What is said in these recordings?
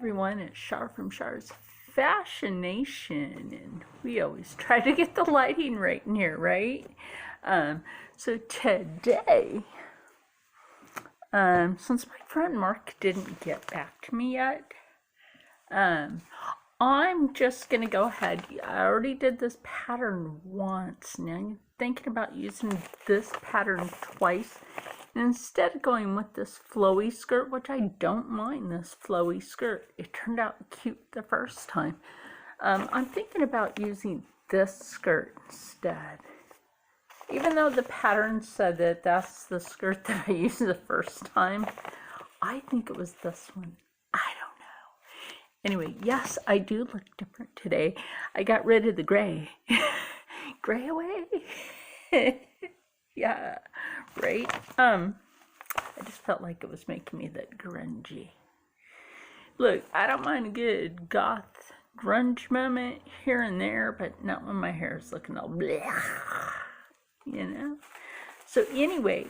Everyone, it's Char from Char's Fashion Nation, and we always try to get the lighting right in here, right? So today, since my friend Marc didn't get back to me yet, I'm just gonna go ahead. I already did this pattern once. Now I'm thinking about using this pattern twice. And instead of going with this flowy skirt, which I don't mind this flowy skirt, it turned out cute the first time. I'm thinking about using this skirt instead. Even though the pattern said that that's the skirt that I used the first time, I think it was this one. I don't know. Anyway, yes, I do look different today. I got rid of the gray. Gray away. Yeah, right? I just felt like it was making me that grungy. Look, I don't mind a good goth grunge moment here and there, but not when my hair is looking all bleh, you know? So anyway,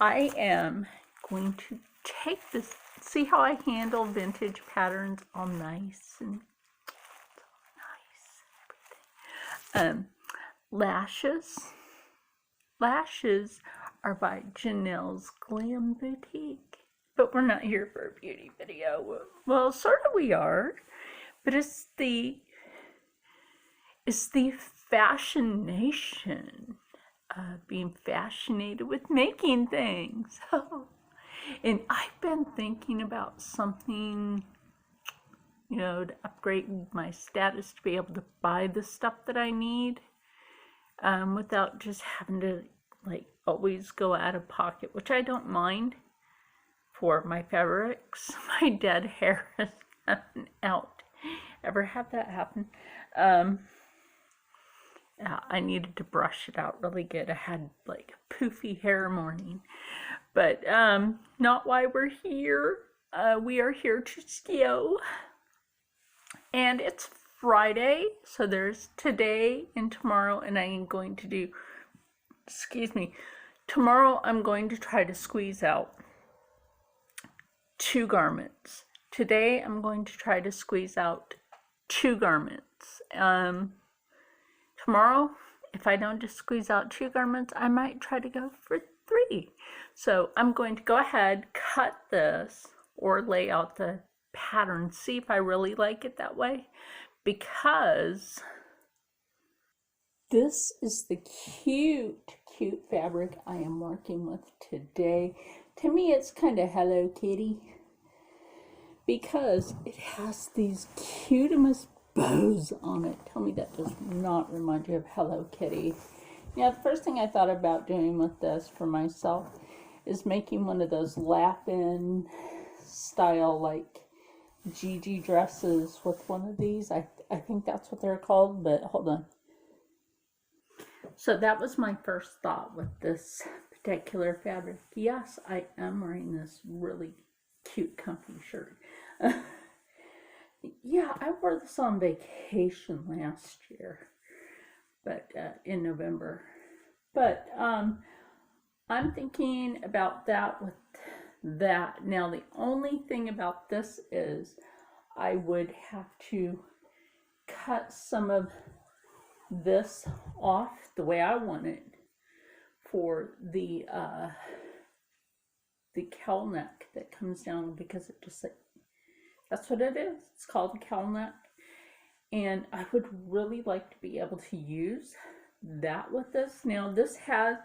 I am going to take this, see how I handle vintage patterns all nice and everything. Lashes are by Janelle's Glam Boutique. But we're not here for a beauty video. Well, sort of we are. But it's the fashion nation. Being fascinated with making things. And I've been thinking about something, to upgrade my status to be able to buy the stuff that I need. Without just having to always go out of pocket, which I don't mind for my fabrics. My dead hair is coming out. Ever had that happen? Yeah, I needed to brush it out really good. I had a poofy hair morning, but not why we're here. We are here to steal, and it's Friday, so there's today and tomorrow, and I am going to do, tomorrow I'm going to try to squeeze out 2 garments. Today I'm going to try to squeeze out 2 garments. Tomorrow, if I don't just squeeze out 2 garments, I might try to go for 3. So I'm going to go ahead, cut this, or lay out the pattern, see if I really like it that way. Because this is the cute fabric I am working with today. To me, it's kind of Hello Kitty because it has these cutest bows on it. Tell me that does not remind you of Hello Kitty. Yeah, the first thing I thought about doing with this for myself is making one of those lap-in style Gigi dresses with one of these. I think that's what they're called, but hold on. So that was my first thought with this particular fabric. Yes, I am wearing this really cute comfy shirt. Yeah, I wore this on vacation last year, but in November. But I'm thinking about that with that. Now, the only thing about this is I would have to cut some of this off the way I want it for the cowl neck that comes down, because it just that's what it is. It's called a cowl neck, and I would really like to be able to use that with this. Now, this has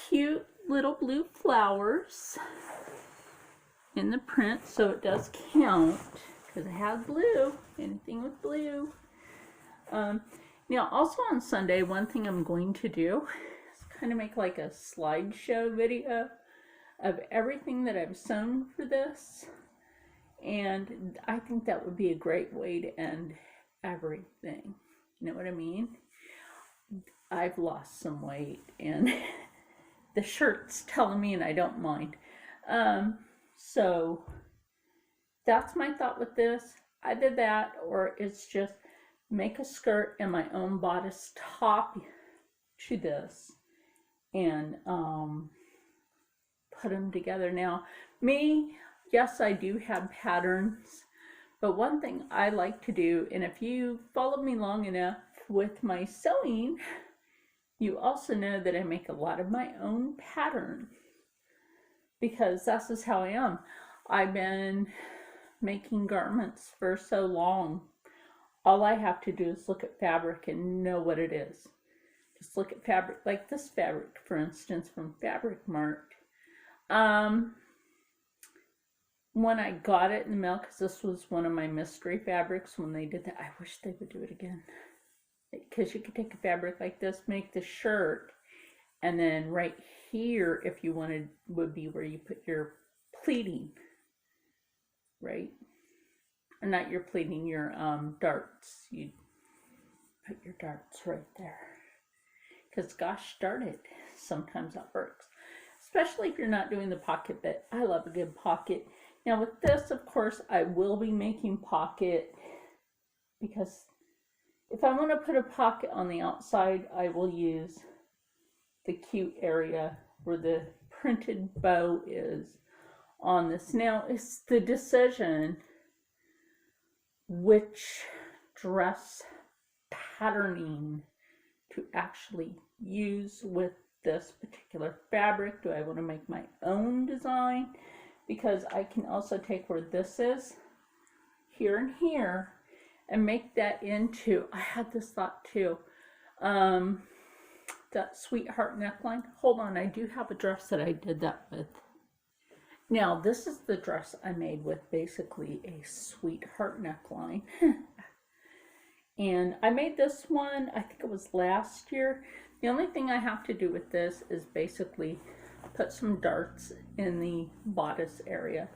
cute little blue flowers in the print, so it does count because it has blue. Anything with blue. Now, also on Sunday, one thing I'm going to do is kind of make a slideshow video of everything that I've sewn for this, and I think that would be a great way to end everything. You know what I mean? I've lost some weight, and the shirt's telling me, and I don't mind. So that's my thought with this. Either that, or it's just make a skirt and my own bodice top to this, and put them together. Now, me, yes, I do have patterns, but one thing I like to do, and if you follow me long enough with my sewing, you also know that I make a lot of my own patterns, because that's just how I am. I've been making garments for so long. All I have to do is look at fabric and know what it is. Just look at fabric, like this fabric, for instance, from Fabric Mark. When I got it in the mail, because this was one of my mystery fabrics when they did that, I wish they would do it again. Because you could take a fabric like this, make the shirt, and then right here, if you wanted, would be where you put your pleating, right? Or not your pleating, your darts. You put your darts right there. Because gosh darn it, sometimes that works. Especially if you're not doing the pocket bit. I love a good pocket. Now with this, of course, I will be making pocket, because if I want to put a pocket on the outside, I will use the cute area where the printed bow is on this. Now it's the decision which dress patterning to actually use with this particular fabric. Do I want to make my own design? Because I can also take where this is, here and here, and make that into, I had this thought too, that sweetheart neckline. Hold on, I do have a dress that I did that with. Now this is the dress I made with basically a sweetheart neckline. And I made this one, I think it was last year. The only thing I have to do with this is basically put some darts in the bodice area.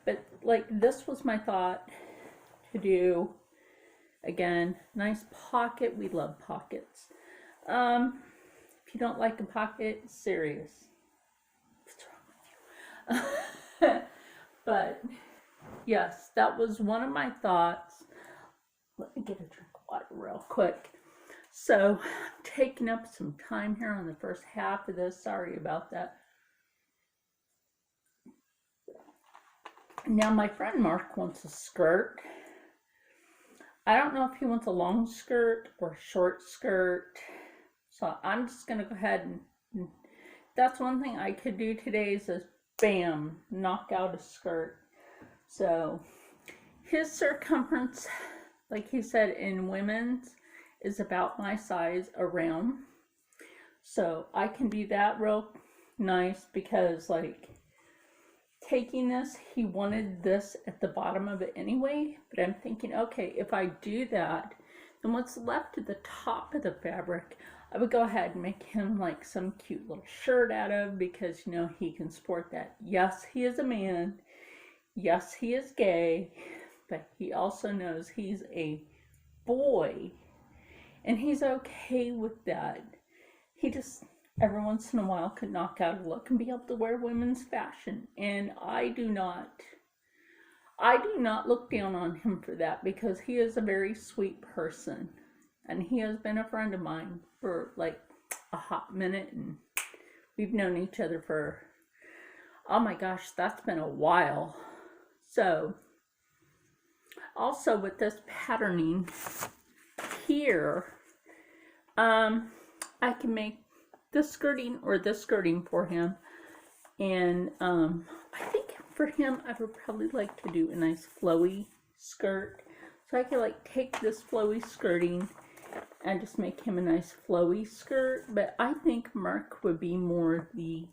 But like, this was my thought to do. Again, nice pocket. We love pockets. If you don't like a pocket, serious. What's wrong with you? But yes, that was one of my thoughts. Let me get a drink of water real quick. So I'm taking up some time here on the first half of this. Sorry about that. Now my friend Mark wants a skirt. I don't know if he wants a long skirt or a short skirt. So I'm just going to go ahead and that's one thing I could do today is just bam, knock out a skirt. So his circumference, like he said, in women's is about my size around. So I can do that real nice, because like taking this, he wanted this at the bottom of it anyway, but I'm thinking, okay, if I do that, then what's left at the top of the fabric, I would go ahead and make him like some cute little shirt out of, because you know he can sport that. Yes, he is a man. Yes, he is gay, but he also knows he's a boy, and he's okay with that. He just every once in a while could knock out a look and be able to wear women's fashion, and I do not look down on him for that, because he is a very sweet person, and he has been a friend of mine for like a hot minute, and we've known each other for, oh my gosh, that's been a while. So also with this patterning here, I can make this skirting or this skirting for him, and I think for him I would probably like to do a nice flowy skirt. So I could like take this flowy skirting and just make him a nice flowy skirt, but I think Marc would be more the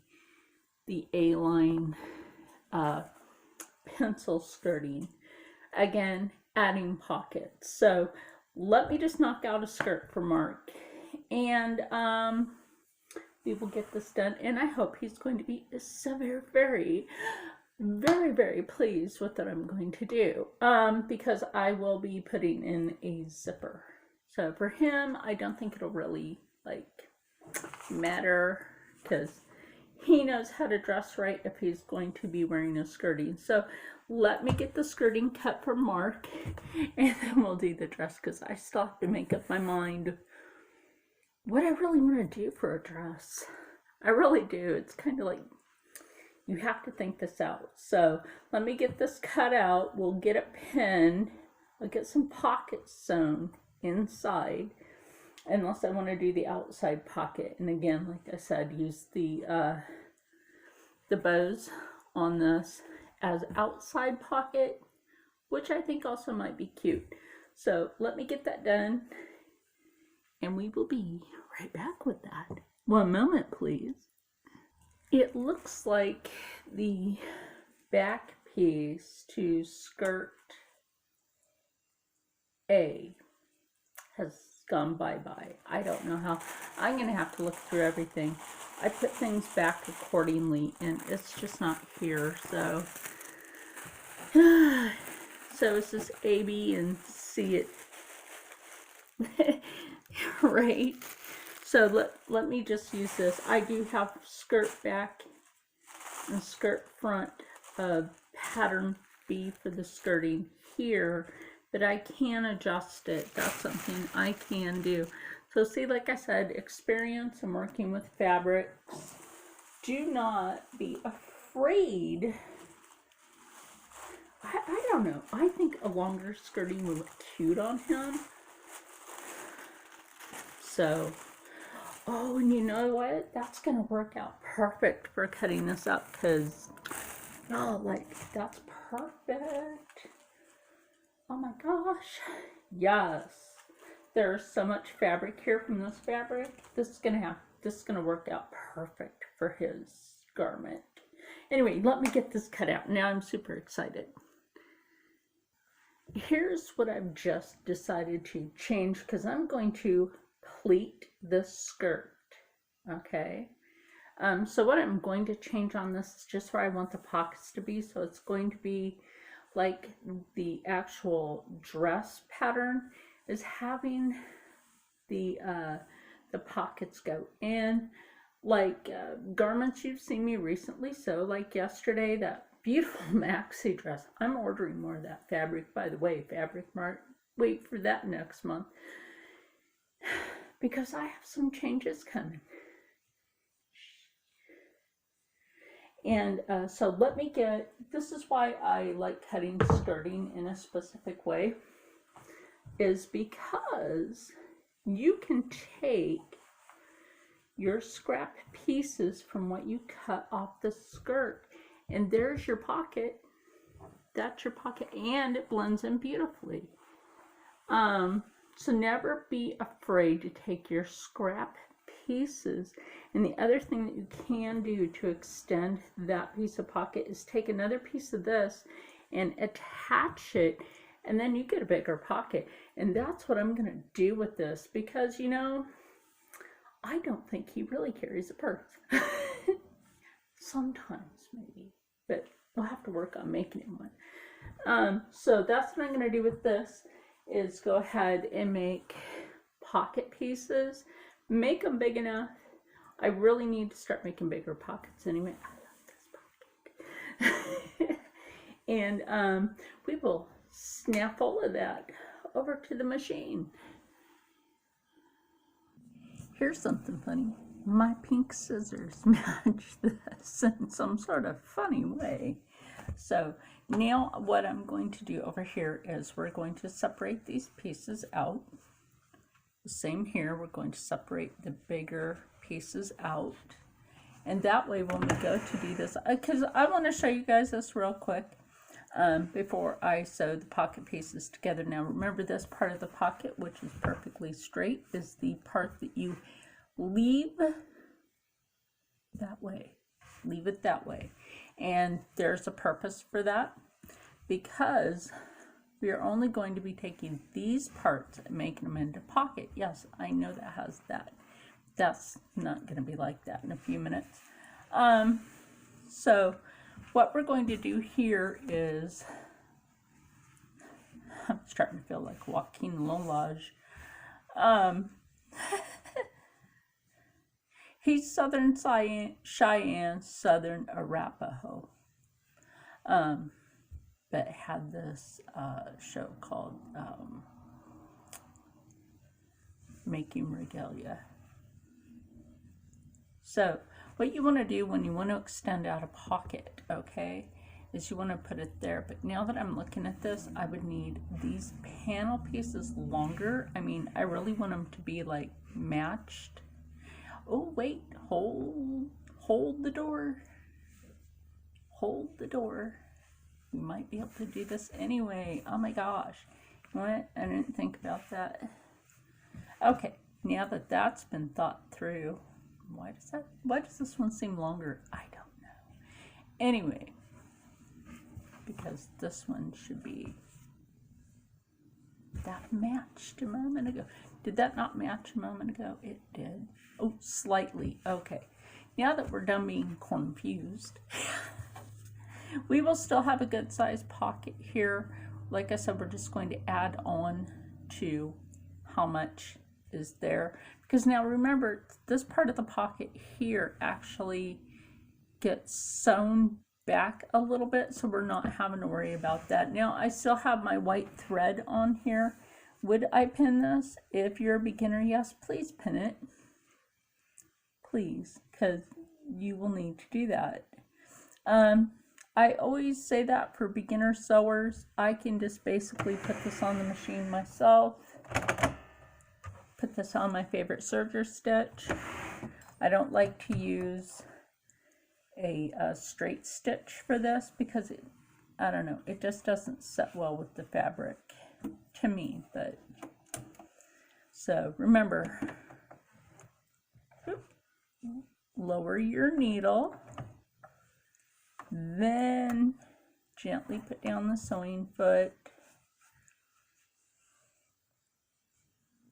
A-line pencil skirting. Again, adding pockets. So let me just knock out a skirt for Marc, and we will get this done, and I hope he's going to be so very, very, very pleased with what I'm going to do, because I will be putting in a zipper. So for him, I don't think it'll really like matter, because he knows how to dress right if he's going to be wearing a skirting. So let me get the skirting cut for Marc, and then we'll do the dress, because I still have to make up my mind what I really want to do for a dress. I really do. It's kind of like, You have to think this out. So let me get this cut out. We'll get a pin. I'll get some pockets sewn inside, unless I want to do the outside pocket. And again, like I said, use the bows on this as outside pocket, which I think also might be cute. So let me get that done, and we will be right back with that. One moment, please. It looks like the back piece to skirt A has gone bye-bye. I don't know how. I'm going to have to look through everything. I put things back accordingly, and it's just not here. So it's just A, B, and C it. Right? So let me just use this. I do have skirt back and skirt front pattern B for the skirting here, but I can adjust it. That's something I can do. So see, like I said, experience and working with fabrics. Do not be afraid. I don't know. I think a longer skirting would look cute on him. So, oh, and you know what? That's going to work out perfect for cutting this up, because, oh, like, that's perfect. Oh my gosh. Yes. There's so much fabric here from this fabric. This is going to work out perfect for his garment. Anyway, let me get this cut out. Now I'm super excited. Here's what I've just decided to change, because I'm going to pleat this skirt. Okay. So what I'm going to change on this is just where I want the pockets to be. So it's going to be like the actual dress pattern is having the pockets go in, like garments you've seen me recently. So like yesterday, that beautiful maxi dress. I'm ordering more of that fabric, by the way. Fabric Marc. Wait for that next month, because I have some changes coming. And so let me get, this is why I like cutting skirting in a specific way, is because you can take your scrap pieces from what you cut off the skirt, and there's your pocket. That's your pocket, and it blends in beautifully. So never be afraid to take your scrap pieces. And the other thing that you can do to extend that piece of pocket is take another piece of this and attach it, and then you get a bigger pocket. And that's what I'm going to do with this, because, you know, I don't think he really carries a purse. Sometimes maybe, but we'll have to work on making him one. So that's what I'm going to do with this, is go ahead and make pocket pieces. Make them big enough. I really need to start making bigger pockets anyway. I love this pocket. And we will snap all of that over to the machine. Here's something funny. My pink scissors match this in some sort of funny way. So now what I'm going to do over here is we're going to separate these pieces out. Same here, we're going to separate the bigger pieces out, and that way when we go to do this, because I want to show you guys this real quick before I sew the pocket pieces together. Now remember, this part of the pocket, which is perfectly straight, is the part that you leave that way. Leave it that way, and there's a purpose for that, because we are only going to be taking these parts and making them into pocket. Yes, I know that has that. That's not going to be like that in a few minutes. So what we're going to do here is, I'm starting to feel like Joaquin Lolage. He's Southern Cheyenne, Southern Arapaho. But had this show called Making Regalia. So What you want to do when you want to extend out a pocket, okay, is you want to put it there. But now that I'm looking at this, I would need these panel pieces longer. I mean, I really want them to be like matched. Oh wait, hold the door. Hold the door. We might be able to do this anyway. Oh my gosh. What? I didn't think about that. Okay, now that that's been thought through, why does this one seem longer? I don't know. Anyway, because this one should be, that matched a moment ago. Did that not match a moment ago? It did. Oh, slightly. Okay. Now that we're done being confused, we will still have a good sized pocket here. Like I said, we're just going to add on to how much is there, because now remember, this part of the pocket here actually gets sewn back a little bit, so we're not having to worry about that. Now I still have my white thread on here. Would I pin this? If you're a beginner, yes, please pin it, please, because you will need to do that. I always say that for beginner sewers. I can just basically put this on the machine myself, put this on my favorite serger stitch. I don't like to use a straight stitch for this because I don't know, it just doesn't set well with the fabric to me. But so remember, lower your needle, then gently put down the sewing foot.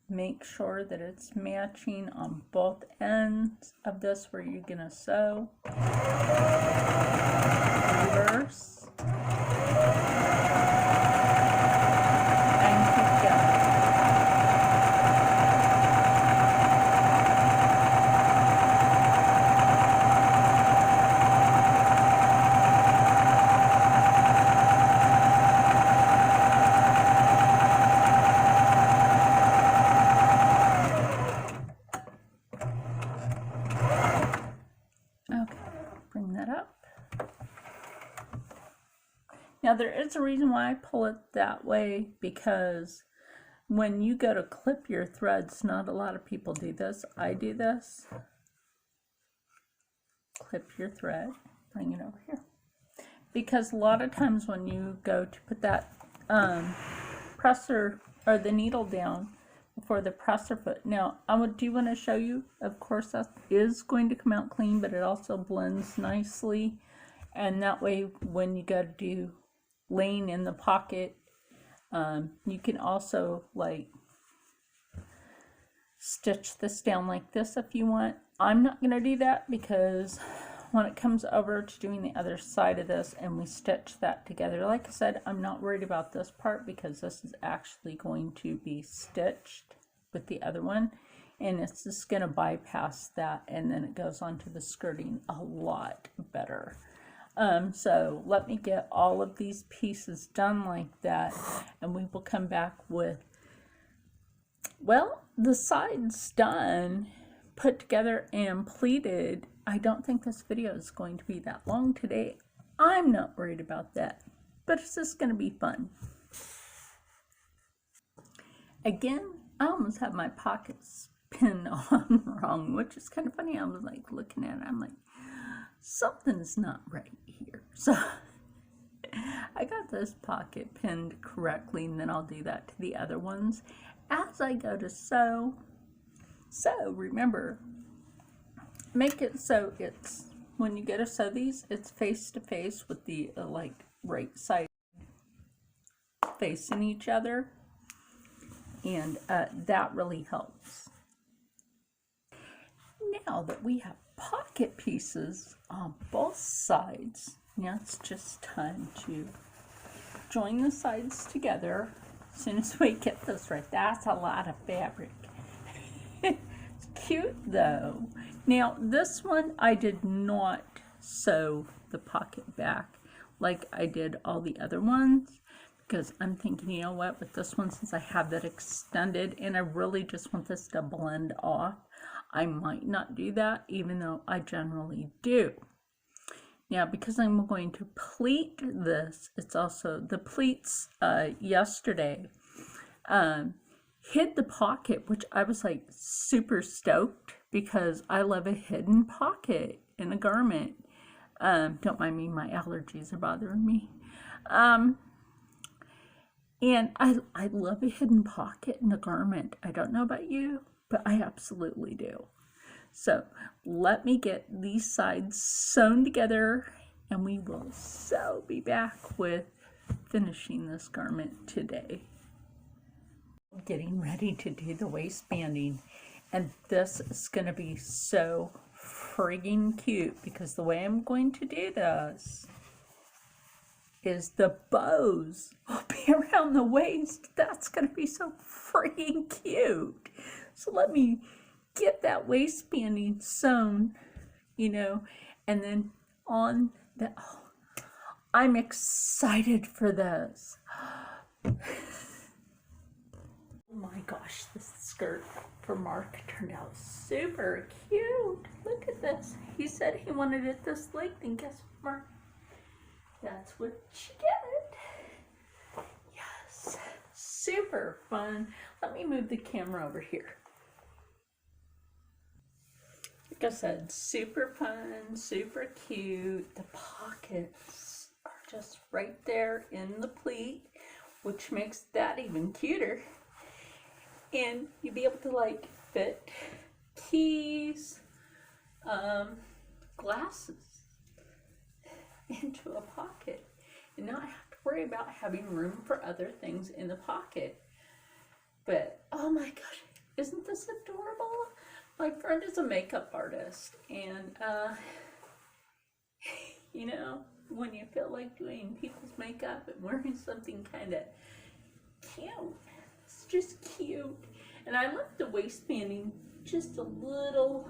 Make sure that it's matching on both ends of this where you're gonna sew. Reverse. And keep going. Now there is a reason why I pull it that way, because when you go to clip your threads, not a lot of people do this. I do this. Clip your thread, bring it over here. Because a lot of times when you go to put that presser or the needle down before the presser foot. Now I do want to show you, of course that is going to come out clean, but it also blends nicely. And that way when you go to do laying in the pocket, you can also like stitch this down like this if you want. I'm not going to do that because when it comes over to doing the other side of this and we stitch that together, like I said, I'm not worried about this part because this is actually going to be stitched with the other one, and it's just going to bypass that, and then it goes onto the skirting a lot better. So let me get all of these pieces done like that, and we will come back with, well, the sides done, put together and pleated. I don't think this video is going to be that long today. I'm not worried about that, but it's just going to be fun. Again, I almost have my pockets pinned on wrong, which is kind of funny. I was like looking at it, I'm like, something's not right here. So I got this pocket pinned correctly, and then I'll do that to the other ones as I go to sew. So remember, make it so it's, when you go to sew these, it's face to face with the like right side facing each other, and that really helps. Now that we have pocket pieces on both sides, now it's just time to join the sides together. As soon as we get this right, that's a lot of fabric. It's cute though. Now this one I did not sew the pocket back like I did all the other ones, because I'm thinking, you know what, with this one, since I have that extended and I really just want this to blend off, I might not do that, even though I generally do. Now, because I'm going to pleat this, it's also the pleats yesterday hid the pocket, which I was like super stoked because I love a hidden pocket in a garment. Don't mind me, my allergies are bothering me. And I love a hidden pocket in a garment. I don't know about you, but I absolutely do. So let me get these sides sewn together and we will be back with finishing this garment today. Getting ready to do the waistbanding, and this is going to be so friggin' cute because the way I'm going to do this is the bows will be around the waist. That's going to be so friggin' cute. So let me get that waistbanding sewn, you know, and then on the, oh, I'm excited for this. Oh my gosh, this skirt for Marc turned out super cute. Look at this. He said he wanted it this length, and guess what, Marc? That's what you get. Yes, super fun. Let me move the camera over here. Like I said, super fun, super cute. The pockets are just right there in the pleat, which makes that even cuter. And you'll be able to like fit keys, glasses into a pocket and not have to worry about having room for other things in the pocket. But oh my gosh, isn't this adorable? My friend is a makeup artist, and you know, when you feel like doing people's makeup and wearing something kind of cute, it's just cute. And I left the waistbanding just a little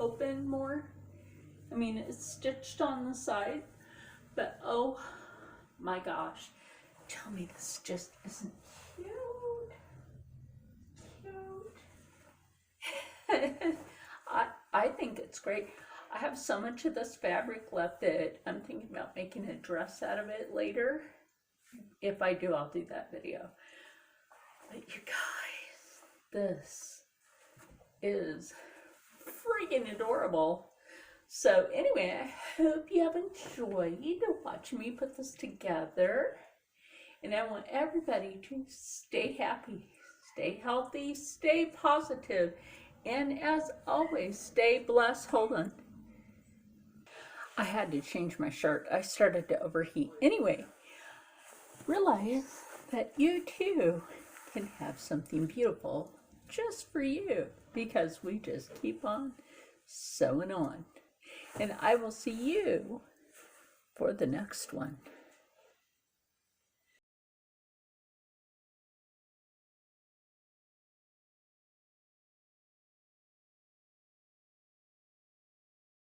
open more. I mean, it's stitched on the side, but oh my gosh, tell me this just isn't cute. I think it's great. I have so much of this fabric left that I'm thinking about making a dress out of it later. If I do, I'll do that video. But you guys, this is freaking adorable. So anyway, I hope you have enjoyed watching me put this together. And I want everybody to stay happy, stay healthy, stay positive, and as always, stay blessed. Hold on. I had to change my shirt. I started to overheat. Anyway, realize that you too can have something beautiful just for you, because we just keep on sewing on. And I will see you for the next one.